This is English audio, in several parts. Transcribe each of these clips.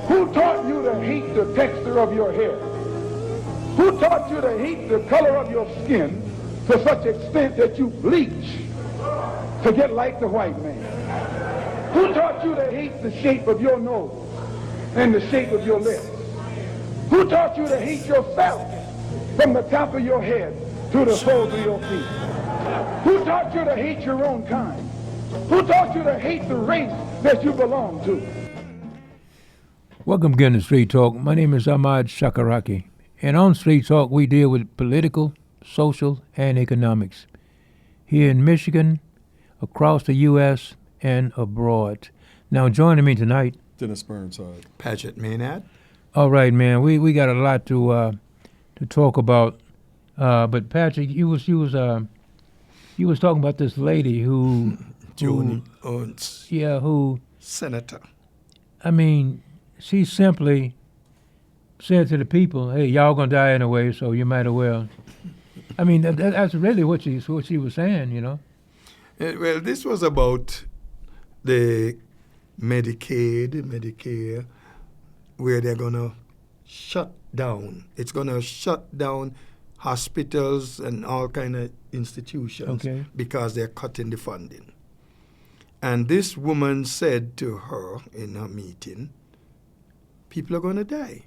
Who taught you to hate the texture of your hair? Who taught you to hate the color of your skin to such extent that you bleach to get like the white man? Who taught you to hate the shape of your nose and the shape of your lips? Who taught you to hate yourself from the top of your head to the soles of your feet? Who taught you to hate your own kind? Who taught you to hate the race that you belong to? Welcome again to Street Talk. My name is Ahmad Shakaraki. And on Street Talk, we deal with political, social, and economics here in Michigan, across the U.S., and abroad. Now, joining me tonight, Dennis Burnside. Paget Maynard. All right, man. We got a lot to talk about. But Patrick, you was talking about this lady who Joni Owens. Yeah, who Senator. I mean, she simply said to the people, "Hey, y'all gonna die anyway, so you might as well." I mean, that's really what she was saying, you know. Well, this was about the Medicaid, Medicare, where they're gonna shut down. It's gonna shut down hospitals and all kind of institutions because they're cutting the funding. And this woman said to her in her meeting, people are going to die.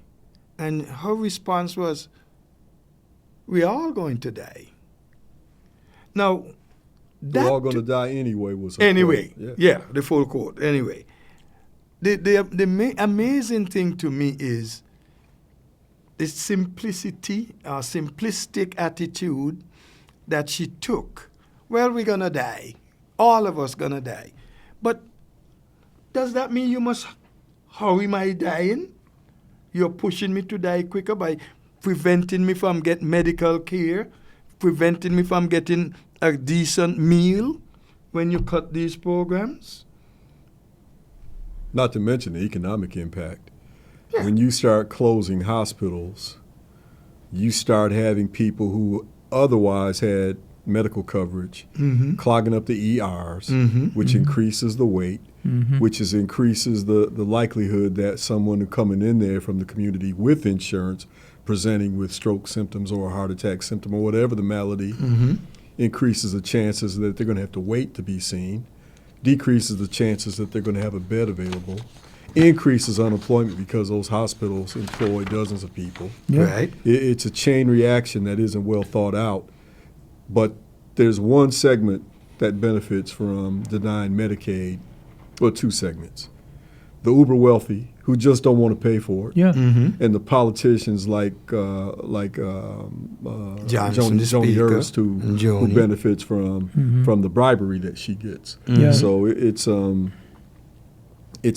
And her response was, we're all going to die. Now, we're all going to die anyway. Anyway, yeah, the full quote. Anyway, the amazing thing to me is the simplistic attitude that she took. Well, we're going to die. All of us going to die. But does that mean you must hurry my dying? You're pushing me to die quicker by preventing me from getting medical care, preventing me from getting a decent meal when you cut these programs? Not to mention the economic impact. Yeah. When you start closing hospitals, you start having people who otherwise had medical coverage clogging up the ERs, which increases the wait, which increases the likelihood that someone coming in there from the community with insurance presenting with stroke symptoms or a heart attack symptom or whatever the malady increases the chances that they're going to have to wait to be seen, decreases the chances that they're going to have a bed available, increases unemployment because those hospitals employ dozens of people. Yeah. Right. It's a chain reaction that isn't well thought out. But there's one segment that benefits from denying Medicaid, well, two segments. The uber wealthy who just don't want to pay for it, and the politicians like Joni Ernst who benefits from the bribery that she gets. So it's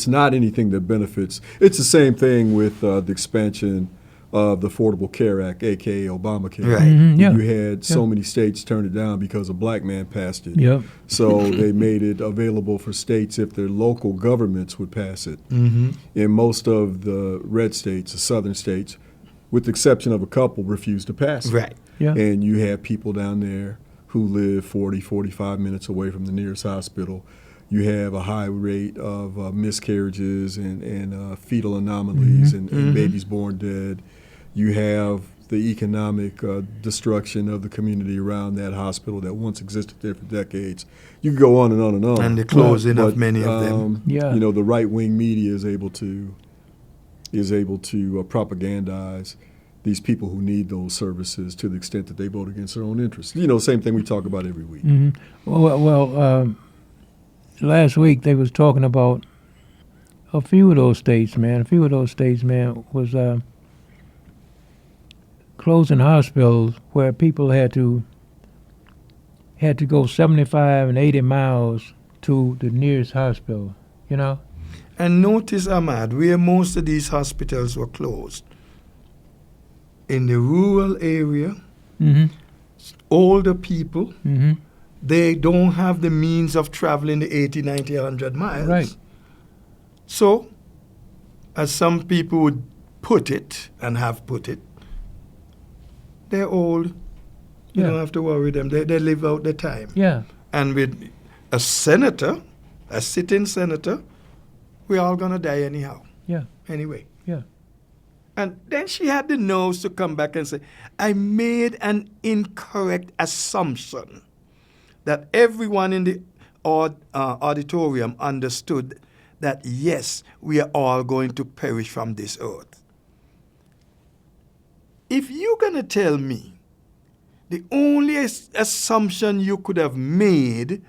not anything that benefits. It's the same thing with the expansion of the Affordable Care Act, a.k.a. Obamacare. Right. You had so many states turn it down because a black man passed it. So they made it available for states if their local governments would pass it. In most of the red states, the southern states, with the exception of a couple, refused to pass it. Right. And you have people down there who live 40, 45 minutes away from the nearest hospital. You have a high rate of miscarriages and fetal anomalies and babies born dead. You have the economic destruction of the community around that hospital that once existed there for decades. You could go on and on and on. And the closing of many of them. You know, the right-wing media is able to propagandize these people who need those services to the extent that they vote against their own interests. You know, same thing we talk about every week. Last week they was talking about a few of those states, man. Was closing hospitals where people had to go 75 and 80 miles to the nearest hospital, you know? And notice, Ahmad, where most of these hospitals were closed. In the rural area, older people, they don't have the means of traveling the 80, 90, 100 miles. Right. So, as some people would put it and have put it, they're old. You don't have to worry them. They live out their time. Yeah. And with a senator, a sitting senator, we're all going to die anyhow. Yeah. Anyway. Yeah. And then she had the nerves to come back and say, I made an incorrect assumption that everyone in the auditorium understood that, yes, we are all going to perish from this earth. If you're going to tell me the only assumption you could have made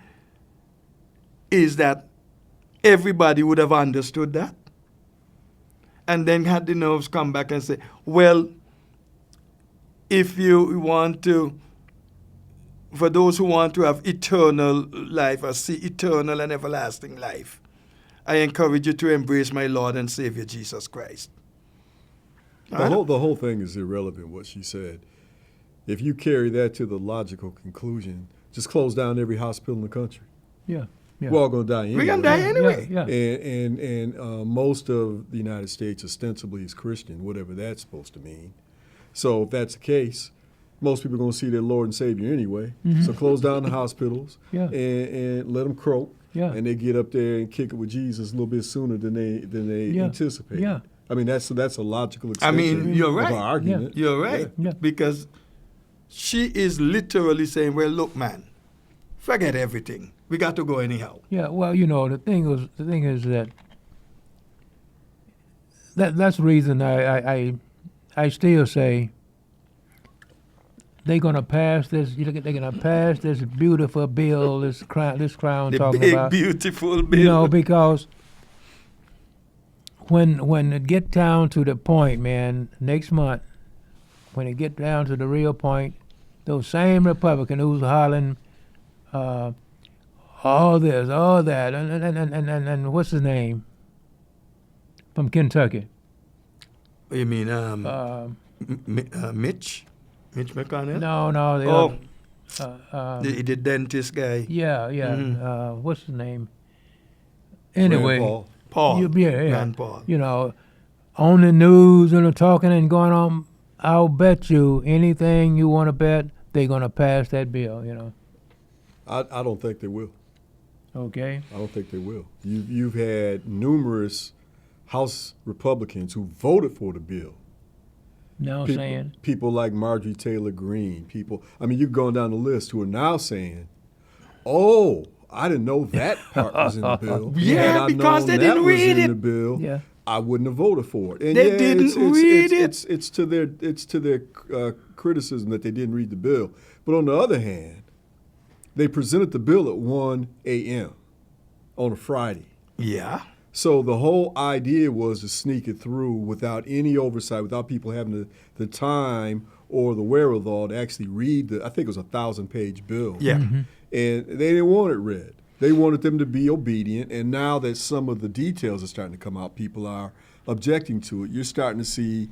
is that everybody would have understood that, and then had the nerves come back and say, well, if you want to, for those who want to have eternal life or see eternal and everlasting life, I encourage you to embrace my Lord and Savior Jesus Christ. The whole thing is irrelevant, what she said. If you carry that to the logical conclusion, just close down every hospital in the country. Yeah. Yeah. We're all going to die anyway. We're going to die anyway. Yeah. And most of the United States ostensibly is Christian, whatever that's supposed to mean. So if that's the case, most people are going to see their Lord and Savior anyway. Mm-hmm. So close down the hospitals Yeah. and let them croak. Yeah. And they get up there and kick it with Jesus a little bit sooner than they Yeah. anticipate. Yeah. I mean, that's a logical I extension mean, you're of right. our argument. You're right. Yeah. Because she is literally saying, well, look, man, forget everything. We got to go anyhow. Yeah, well, the thing is that's the reason I still say they're gonna pass this. They're gonna pass this beautiful bill, this crown The talking big, about. beautiful bill. Because when it get down to the point, man, next month, when it get down to the real point, those same Republican who's hollering, all this, all that, and what's his name from Kentucky? You mean Mitch? Mitch McConnell? No, the Oh, other, the dentist guy. yeah, Mhm. what's his name? Rand Anyway, Paul. Paul. yeah, Rand Paul. On the news and talking and going on. I'll bet you anything you want to bet they're gonna pass that bill. I don't think they will. Okay. I don't think they will. You've had numerous House Republicans who voted for the bill. Now saying. People like Marjorie Taylor Greene, you're going down the list who are now saying, oh, I didn't know that part was in the bill. Yeah, Had I because known they that didn't was read in it. the bill, Yeah. I wouldn't have voted for it. And They yeah, didn't read it. It's to their criticism that they didn't read the bill. But on the other hand, they presented the bill at 1 a.m. on a Friday. Yeah. So the whole idea was to sneak it through without any oversight, without people having the time or the wherewithal to actually read I think it was a 1,000-page bill. Yeah. Mm-hmm. And they didn't want it read. They wanted them to be obedient. And now that some of the details are starting to come out, people are objecting to it. You're starting to see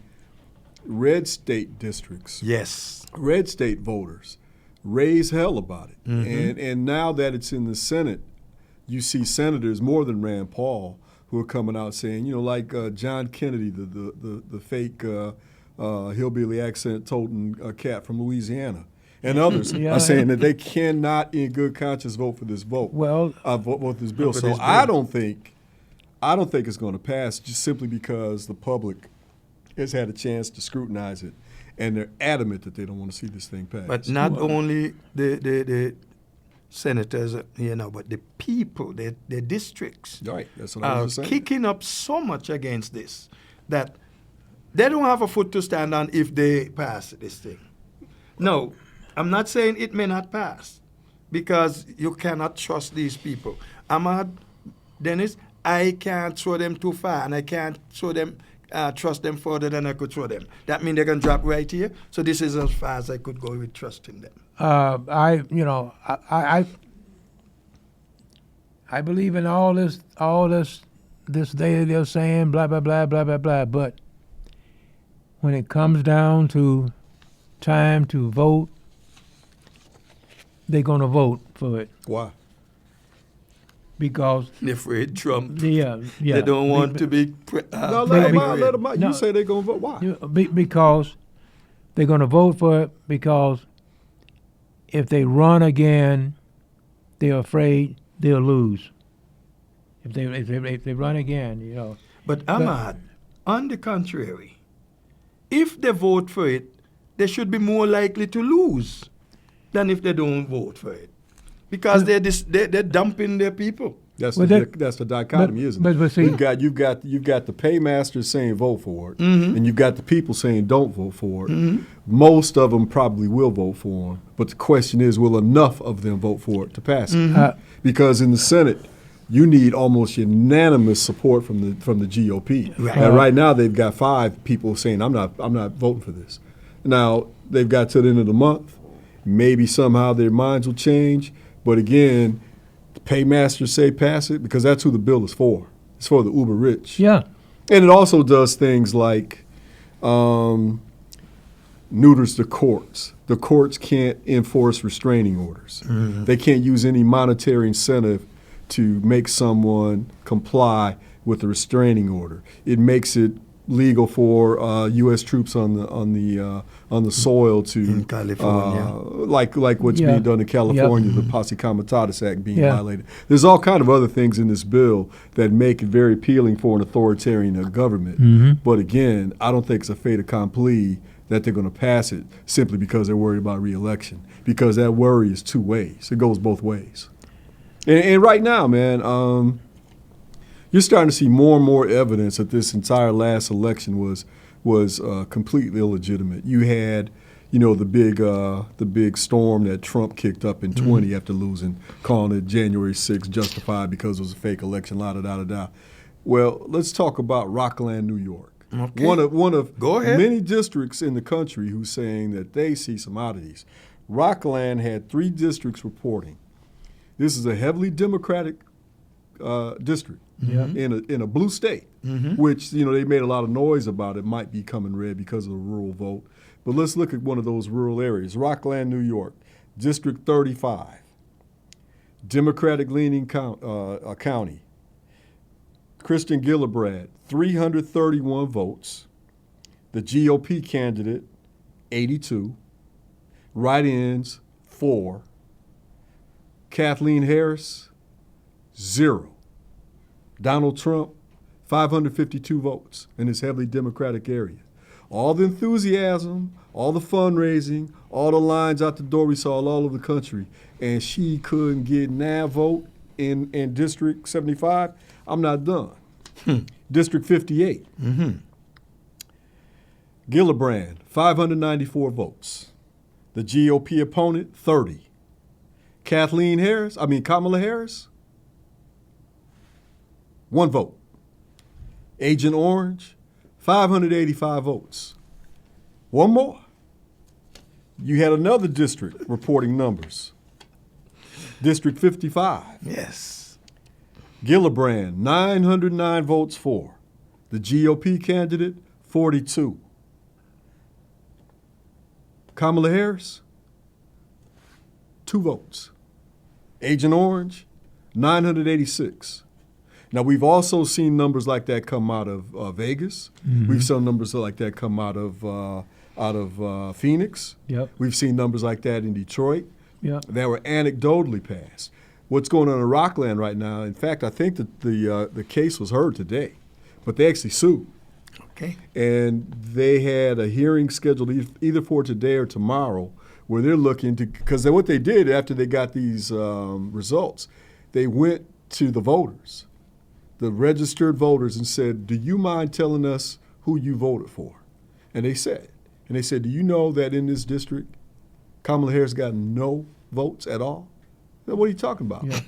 red state districts, Yes. red state voters raise hell about it. Mm-hmm. And now that it's in the Senate, you see senators more than Rand Paul who are coming out saying, like John Kennedy, the fake hillbilly accent-toting cat from Louisiana, and others Yeah. are saying that they cannot, in good conscience, vote for this vote. Well, vote this bill. for So this bill. I don't think it's going to pass, just simply because the public has had a chance to scrutinize it, and they're adamant that they don't want to see this thing pass. But not only the senators, but the people, the districts, Right, that's what I are was just saying. kicking up so much against this that they don't have a foot to stand on if they pass this thing. No, I'm not saying it may not pass, because you cannot trust these people. Ahmad, Dennis, I can't throw them too far, and I can't trust them further than I could throw them. That means they're going to drop right here. So this is as far as I could go with trusting them. I believe in all this they're saying blah blah blah blah blah blah. But when it comes down to time to vote, they're gonna vote for it Why? because They're afraid Trump. yeah. They don't want to be. No, let them out. Let them out. No. You say they're going to vote. Why? Because they're gonna vote for it because if they run again, they're afraid they'll lose. If they run again, But Ahmad, On the contrary, if they vote for it, they should be more likely to lose than if they don't vote for it. Because they're dumping their people. That's Well, that's the dichotomy, isn't it? but see- you've got the paymasters saying vote for it, and you've got the people saying don't vote for it. Most of them probably will vote for them, but the question is, will enough of them vote for it to pass it? Because in the Senate, you need almost unanimous support from the GOP. Right. And right now, they've got 5 people saying I'm not voting for this. Now they've got to the end of the month. Maybe somehow their minds will change, but again. Paymasters say pass it because that's who the bill is for. It's for the uber rich. Yeah. And it also does things like neuters the courts. The courts can't enforce restraining orders. They can't use any monetary incentive to make someone comply with the restraining order. It makes it legal for U.S. troops on the soil to In California. like what's Yeah. being done in California, the Posse Comitatus Act being violated. There's all kind of other things in this bill that make it very appealing for an authoritarian government. But again, I don't think it's a fait accompli that they're going to pass it simply because they're worried about re-election. Because that worry is two ways. It goes both ways. And right now, man, you're starting to see more and more evidence that this entire last election was completely illegitimate. You had, the big storm that Trump kicked up in 20 after losing, calling it January 6th justified because it was a fake election, la-da-da-da-da. Well, let's talk about Rockland, New York. Okay. One of Go ahead. many districts in the country who's saying that they see some oddities. Rockland had 3 districts reporting. This is a heavily Democratic district in a blue state, which they made a lot of noise about. It might be coming red because of the rural vote. But let's look at one of those rural areas. Rockland, New York, District 35, Democratic-leaning county. Kristen Gillibrand, 331 votes. The GOP candidate, 82. Write-ins, 4. Kathleen Harris, 0. Donald Trump, 552 votes in this heavily Democratic area. All the enthusiasm, all the fundraising, all the lines out the door we saw all over the country, and she couldn't get a vote in District 75. I'm not done. District 58. Gillibrand, 594 votes. The GOP opponent, 30. Kamala Harris, 1 vote. Agent Orange, 585 votes. One more. You had another district reporting numbers. District 55. Yes. Gillibrand, 909 votes for. The GOP candidate, 42. Kamala Harris, 2 votes. Agent Orange, 986. Now, we've also seen numbers like that come out of Vegas. We've seen numbers like that come out of Phoenix. Yep. We've seen numbers like that in Detroit. Yep. That were anecdotally passed. What's going on in Rockland right now, in fact, I think that the case was heard today, but they actually sued. Okay. And they had a hearing scheduled either for today or tomorrow where they're looking to, because what they did after they got these results, they went to the voters, the registered voters, and said, do you mind telling us who you voted for? And they said, do you know that in this district, Kamala Harris got no votes at all? What are you talking about? Yeah.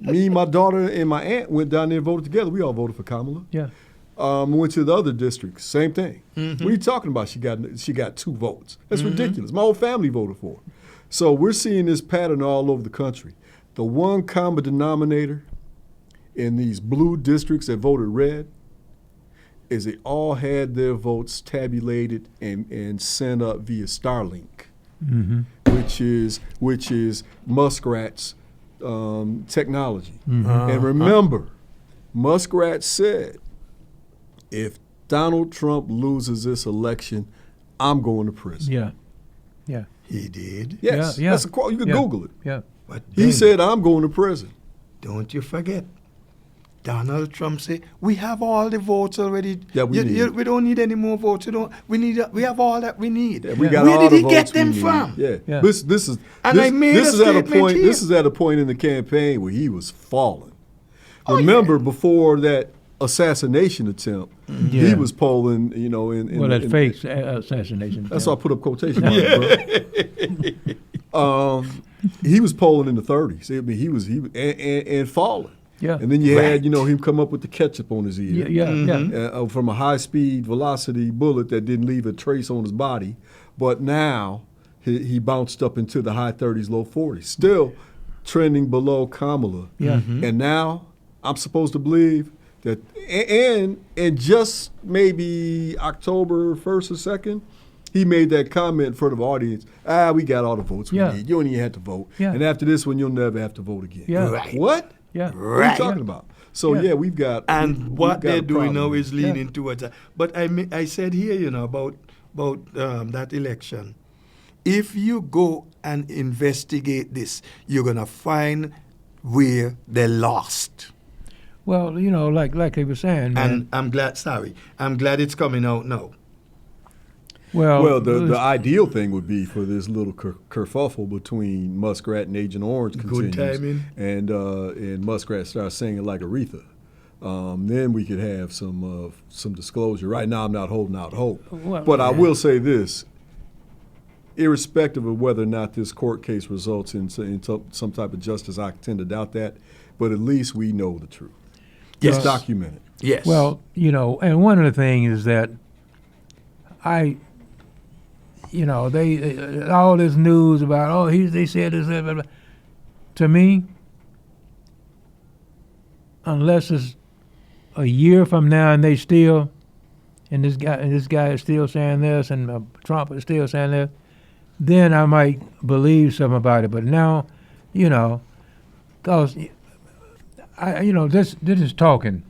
Me, my daughter, and my aunt went down there and voted together. We all voted for Kamala. Yeah. Went to the other districts, same thing. What are you talking about? She got 2 votes. That's ridiculous. My whole family voted for her. So we're seeing this pattern all over the country. The one common denominator in these blue districts that voted red is they all had their votes tabulated and sent up via Starlink, which is Muskrat's technology. And remember, Muskrat said, if Donald Trump loses this election, I'm going to prison. Yeah. Yeah. He did. Yes, Yeah. that's a quote. You can Yeah. Google it. Yeah. But He then, said, I'm going to prison. don't you forget, Donald Trump say, we have all the votes already. Yeah, we don't need any more votes. We have all that we need. Yeah, we got Where all did he the get votes we them need. from? Yeah. Yeah. This is And this, I made this a is at a statement point. here. This is at a point in the campaign where he was falling. Remember, before that assassination attempt, Yeah. he was polling. You know, in Well, that's in, fake assassination. That's yeah. why I put up quotation marks, bro. He was polling in the 30s. I mean, he was and falling. Yeah. And then you Right. had him come up with the ketchup on his ear. Yeah, yeah. From a high-speed velocity bullet that didn't leave a trace on his body. But now he bounced up into the high 30s, low 40s, still trending below Kamala. Yeah. And now I'm supposed to believe that, and just maybe October 1st or 2nd, he made that comment in front of the audience, we got all the votes we Yeah. need. You don't even have to vote. Yeah. And after this one, you'll never have to vote again. Yeah. Right. What? Yeah. What are Right. you talking about? So, Yeah. yeah, we've got And we've what got they're a doing now problem. is leaning towards that. But I said here, about that election. If you go and investigate this, you're gonna find where they lost. Well, like they were saying, man. And I'm glad it's coming out now. Well, the ideal thing would be for this little kerfuffle between Muskrat and Agent Orange Good continues, timing. and Muskrat starts singing like Aretha. Then we could have some disclosure. Right now, I'm not holding out hope, Well, but I yeah. will say this: irrespective of whether or not this court case results in some type of justice, I tend to doubt that. But at least we know the truth. Yes. It's documented. Yes. Well, and one of the things is that they all this news about they said this, blah, blah, blah. To me, unless it's a year from now and this guy is still saying this and Trump is still saying this, then I might believe something about it. But now, because this is talking.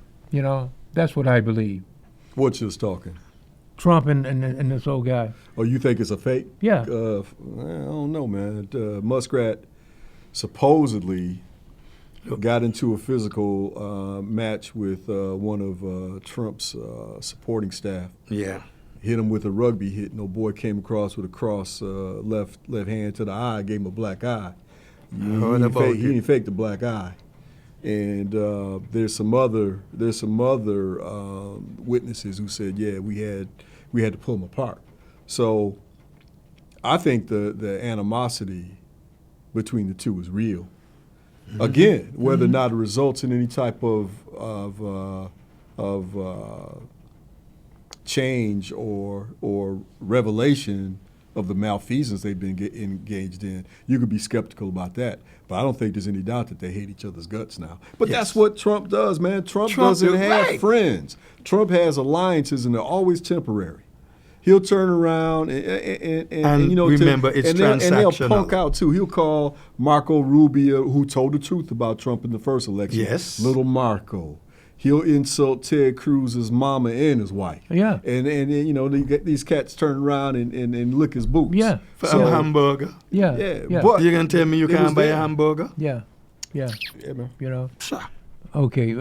That's what I believe. What's just talking? Trump and this old guy. Oh, you think it's a fake? Yeah. I don't know, man. Muskrat supposedly got into a physical match with one of Trump's supporting staff. yeah. Hit him with a rugby hit. No boy came across with a cross left hand to the eye, gave him a black eye. He didn't fake the black eye. And there's some other witnesses who said, yeah, we had to pull them apart. So I think the animosity between the two is real. Mm-hmm. Again, whether or not it results in any type of change or revelation of the malfeasance they've been engaged in, you could be skeptical about that. But I don't think there's any doubt that they hate each other's guts now. But Yes. that's what Trump does, man. Trump doesn't is have right. friends. Trump has alliances, and they're always temporary. He'll turn around and remember, it's and they'll transactional. punk out too. He'll call Marco Rubio, who told the truth about Trump in the first election. Yes. Little Marco. He'll insult Ted Cruz's mama and his wife. Yeah. And they get these cats turn around and lick his boots. Yeah. For So, a hamburger. Yeah. yeah, but You're going to tell me you it was can't buy a there. hamburger? Yeah. Yeah. Yeah, man. Sure. Okay.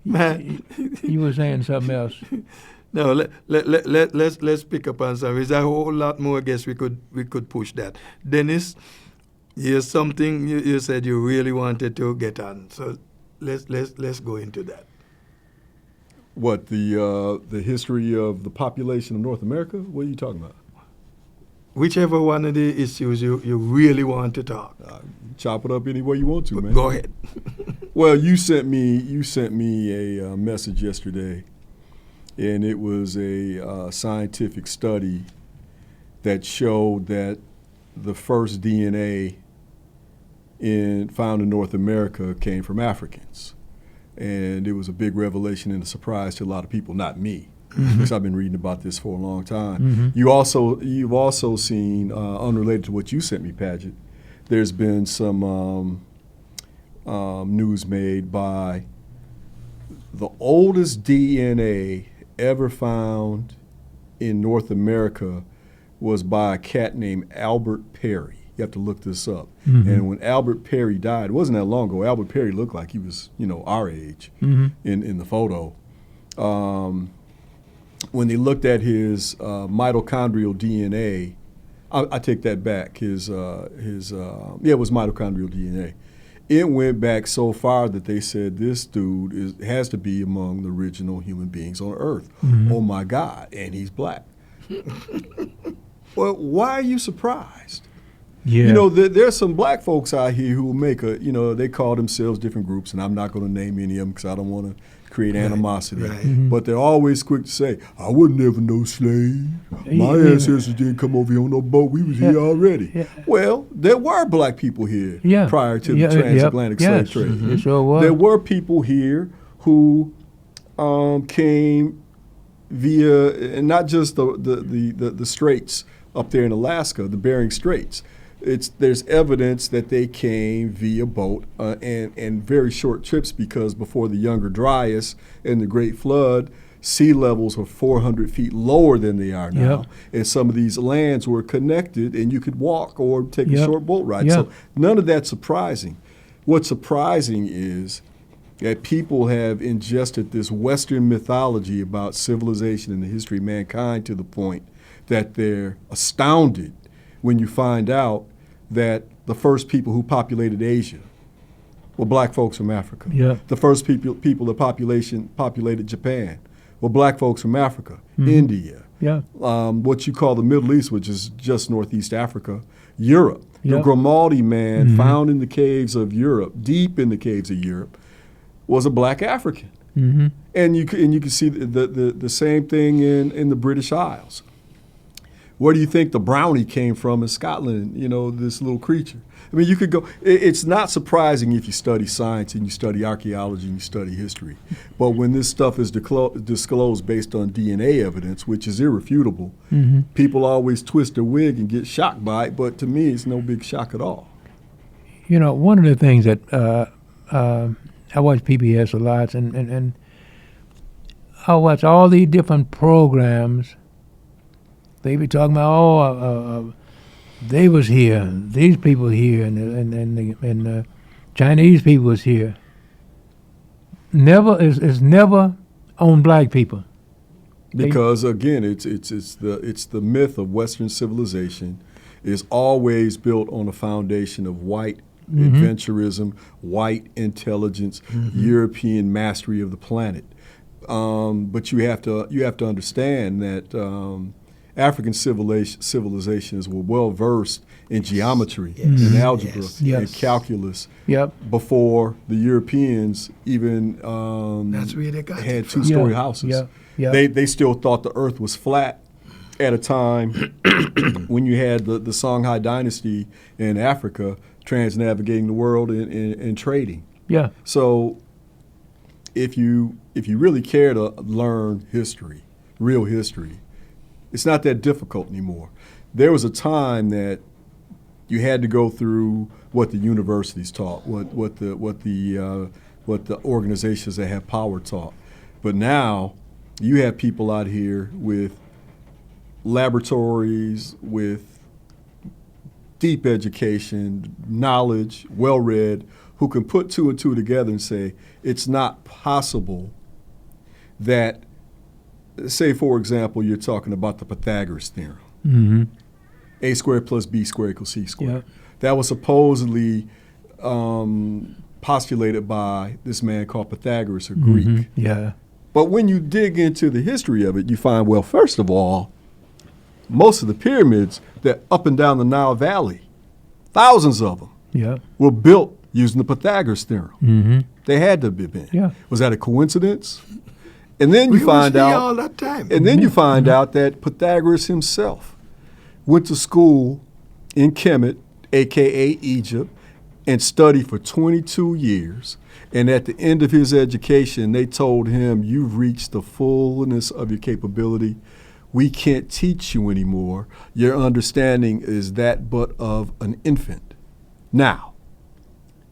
Man. You were saying something else. No, let's pick up on something. There's a whole lot more. I guess we could push that. Dennis, here's something you said you really wanted to get on. So let's go into that. What, the history of the population of North America? What are you talking about? Whichever one of the issues you really want to talk. Chop it up any way you want to, man. Go ahead. Well, you sent me a message yesterday, and it was a scientific study that showed that the first DNA found in North America came from Africans. And it was a big revelation and a surprise to a lot of people, not me, because I've been reading about this for a long time. Mm-hmm. You've also seen, unrelated to what you sent me, Paget, there's been some news made by the oldest DNA ever found in North America was by a cat named Albert Perry. You have to look this up. Mm-hmm. And when Albert Perry died, it wasn't that long ago. Albert Perry looked like he was, our age in the photo. When they looked at his mitochondrial DNA, I take that back. It was mitochondrial DNA. It went back so far that they said this dude has to be among the original human beings on Earth. Mm-hmm. Oh my God! And he's black. Well, why are you surprised? Yeah. There's some black folks out here who will make they call themselves different groups, and I'm not going to name any of them because I don't want to create animosity. Right. Mm-hmm. But they're always quick to say, I was never no slave. My ancestors didn't come over here on no boat. We was here already. Yeah. Well, there were black people here prior to the transatlantic slave trade. Mm-hmm. It sure was. There were people here who came via, and not just the straits up there in Alaska, the Bering Straits. There's evidence that they came via boat and very short trips, because before the Younger Dryas and the Great Flood, sea levels were 400 feet lower than they are now. Yep. And some of these lands were connected, and you could walk or take a Yep. short boat ride. Yep. So none of that's surprising. What's surprising is that people have ingested this Western mythology about civilization and the history of mankind to the point that they're astounded when you find out that the first people who populated Asia were black folks from Africa. Yeah. The first people the population populated Japan were black folks from Africa, India, Yeah. what you call the Middle East, which is just Northeast Africa, Europe. The Yep. Grimaldi man found in the caves of Europe, deep in the caves of Europe, was a black African. Mm-hmm. And you can see the same thing in the British Isles. Where do you think the brownie came from in Scotland, this little creature? I mean, you could go, it's not surprising if you study science and you study archaeology and you study history. But when this stuff is disclosed based on DNA evidence, which is irrefutable, people always twist their wig and get shocked by it. But to me, it's no big shock at all. One of the things that I watch PBS a lot, and I watch all these different programs. They be talking about, they was here, these people here, and the Chinese people was here. It's never on black people. Because again, it's the myth of Western civilization is always built on a foundation of white adventurism, white intelligence, European mastery of the planet. But you have to understand that African civilizations were well versed in geometry, in algebra, and calculus before the Europeans even That's where they got had it from. two-story houses. They still thought the earth was flat at a time when you had the Songhai dynasty in Africa transnavigating the world and trading. Yeah. So if you really care to learn history, real history, it's not that difficult anymore. There was a time that you had to go through what the universities taught, what the organizations that have power taught. But now you have people out here with laboratories, with deep education, knowledge, well-read, who can put two and two together and say it's not possible that, say, for example, you're talking about the Pythagoras theorem. Mm-hmm. A squared plus B squared equals C squared. Yeah. That was supposedly postulated by this man called Pythagoras, a Greek. Yeah. But when you dig into the history of it, you find, well, first of all, most of the pyramids that up and down the Nile Valley, thousands of them, were built using the Pythagoras theorem. Mm-hmm. They had to have been. Yeah. Was that a coincidence? And then you find out, all that time. and then you find out that Pythagoras himself went to school in Kemet, aka Egypt, and studied for 22 years. And at the end of his education, they told him, "You've reached the fullness of your capability. We can't teach you anymore. Your understanding is that but of an infant." Now,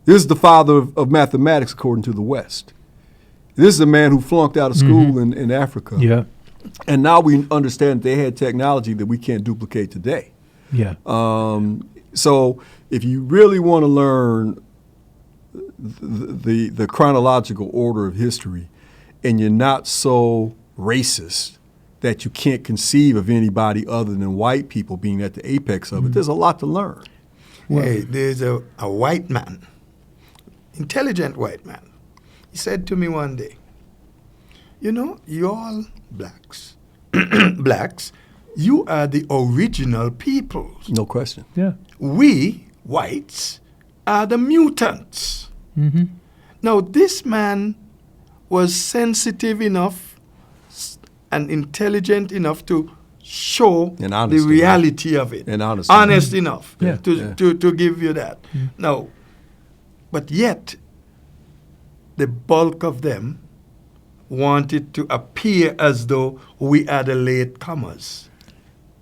this is the father of mathematics according to the West. This is a man who flunked out of school in Africa. Yeah. And now we understand they had technology that we can't duplicate today. Yeah. So if you really want to learn the chronological order of history, and you're not so racist that you can't conceive of anybody other than white people being at the apex of it, there's a lot to learn. Hey, there's a white man, intelligent white man. He said to me one day, you know, you all blacks, blacks, you are the original peoples. No question. Yeah. We, whites, are the mutants. Mm-hmm. Now, this man was sensitive enough and intelligent enough to show And the honest reality of it. And honest enough Yeah. to give you that. Now, but yet, the bulk of them wanted to appear as though we are the latecomers.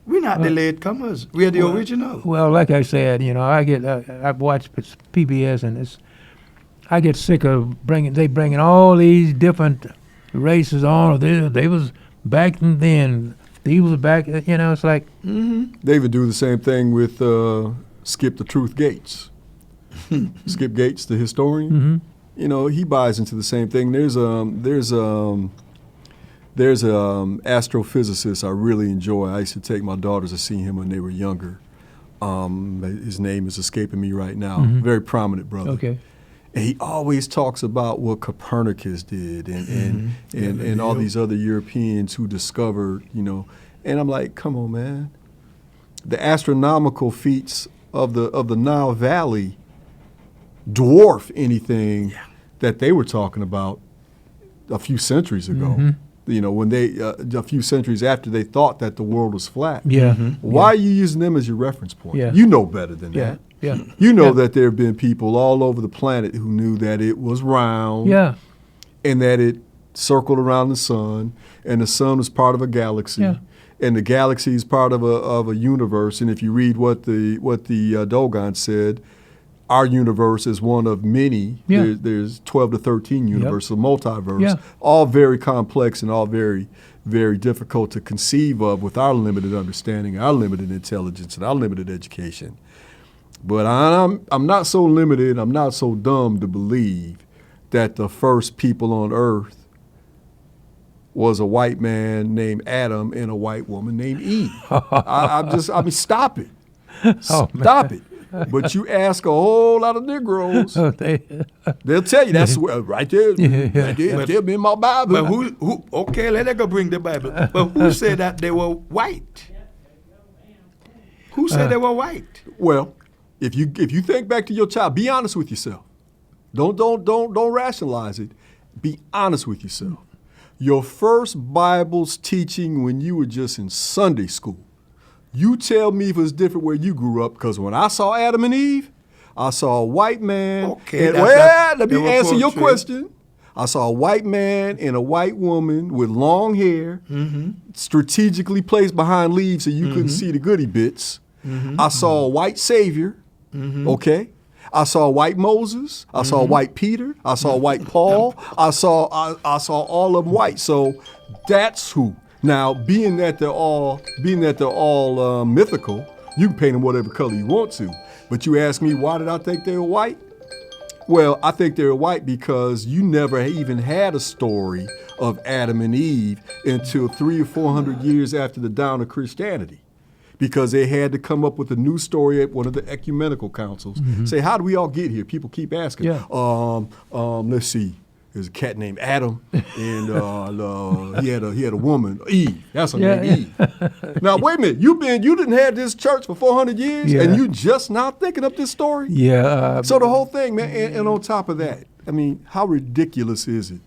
We're not the latecomers. We are the original. Well, like I said, you know, I've watched PBS, and I get sick of bringing all these different races on. They was back then. He was back. You know, it's like. Mm-hmm. They would do the same thing with Skip the Truth Gates. Skip Gates, the historian. Mm-hmm. You know, he buys into the same thing. There's astrophysicist I really enjoy. I used to take my daughters to see him when they were younger. His name is escaping me right now. Mhm. Very prominent brother. Okay. And he always talks about what Copernicus did and all these other Europeans who discovered, you know. And I'm like, come on, man. The astronomical feats of the Nile Valley dwarf anything that they were talking about a few centuries ago. Mhm. You know, when a few centuries after they thought that the world was flat. Yeah. Why are you using them as your reference point? Yeah. You know better than Yeah. that. Yeah. You know Yeah. that there have been people all over the planet who knew that it was round Yeah. and that it circled around the sun, and the sun was part of a galaxy. Yeah. And the galaxy is part of a universe. And if you read what the Dogon said, our universe is one of many. Yeah. There's 12 to 13 universes, a multiverse, Yeah. all very complex and all very, very difficult to conceive of with our limited understanding, our limited intelligence, and our limited education. But I'm not so limited, I'm not so dumb to believe that the first people on Earth was a white man named Adam and a white woman named Eve. I mean, stop it. Oh, Stop it. But you ask a whole lot of Negroes, they'll tell you that's right there, right there in my Bible. But who? Okay, let us go bring the Bible. But who said that they were white? Who said they were white? Well, if you think back to your child, be honest with yourself. Don't rationalize it. Be honest with yourself. Your first Bible's teaching when you were just in Sunday school. You tell me if it's different where you grew up, because when I saw Adam and Eve, I saw a white man. Okay, and, let me answer your question. I saw a white man and a white woman with long hair, strategically placed behind leaves so you couldn't see the goody bits. I saw a white Savior, okay? I saw a white Moses. I saw a white Peter. I saw a white Paul. I saw all of them white. So that's who. Now, being that they're all mythical, you can paint them whatever color you want to. But you ask me, why did I think they were white? Well, I think they were white because you never even had a story of Adam and Eve until 300 or 400 years after the dawn of Christianity. Because they had to come up with a new story at one of the ecumenical councils. Say, how do we all get here? People keep asking. Yeah. Let's see. There's a cat named Adam, and he had a woman, Eve. That's her name, Eve. Now wait a minute, you didn't have this church for 400 years, and you just now thinking up this story? Yeah. So the whole thing, man, and on top of that, I mean, how ridiculous is it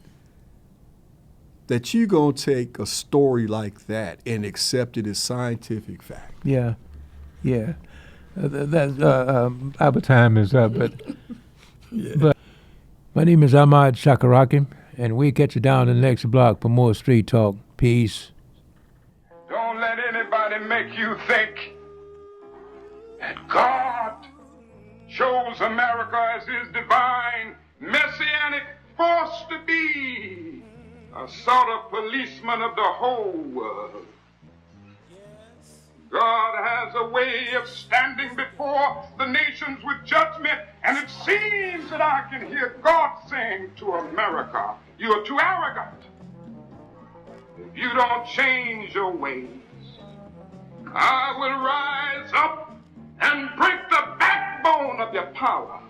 that you gonna take a story like that and accept it as scientific fact? Yeah. Yeah. Our time is up, but. But my name is Ahmad Shakaraki, and we'll catch you down the next block for more Street Talk. Peace. Don't let anybody make you think that God chose America as his divine messianic force to be a sort of policeman of the whole world. God has a way of standing before the nations with judgment, and it seems that I can hear God saying to America, you are too arrogant. If you don't change your ways, I will rise up and break the backbone of your power,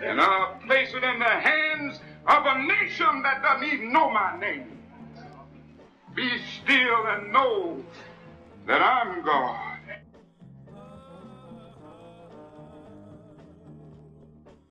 and I'll place it in the hands of a nation that doesn't even know my name. Be still and know that I'm God.